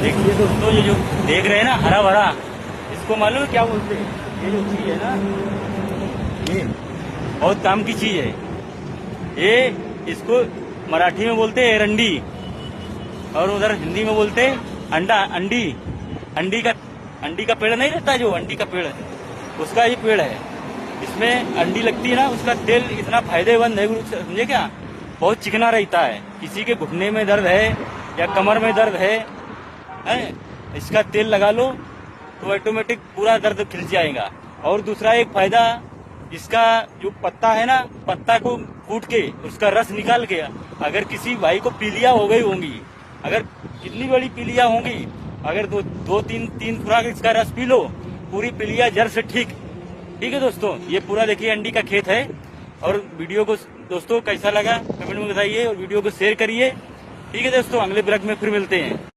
देखिए दोस्तों, ये जो देख रहे हैं ना हरा भरा, इसको मालूम है क्या बोलते हैं? ये जो चीज है ना, ये बहुत काम की चीज है। ये इसको मराठी में बोलते हैं एरंडी, और उधर हिंदी में बोलते हैं अंडा अंडी। अंडी का पेड़ नहीं रहता, जो अंडी का पेड़ है उसका ये पेड़ है। इसमें अंडी लगती है ना, उसका तेल इतना फायदेमंद है, समझे क्या? बहुत चिकना रहता है। किसी के घुटने में दर्द है या कमर में दर्द है, इसका तेल लगा लो तो ऑटोमेटिक पूरा दर्द खिल जाएगा। और दूसरा एक फायदा, इसका जो पत्ता है ना, पत्ता को कूट के उसका रस निकाल के, अगर किसी भाई को पीलिया हो गई होंगी, अगर कितनी बड़ी पीलिया होंगी, अगर दो तीन खुराक इसका रस पी लो, पूरी पीलिया जड़ से ठीक है दोस्तों। ये पूरा देखिए अंडी का खेत है। और वीडियो को दोस्तों कैसा लगा कमेंट में बताइए, और वीडियो को शेयर करिए। ठीक है दोस्तों, अगले ब्लॉग में फिर मिलते हैं।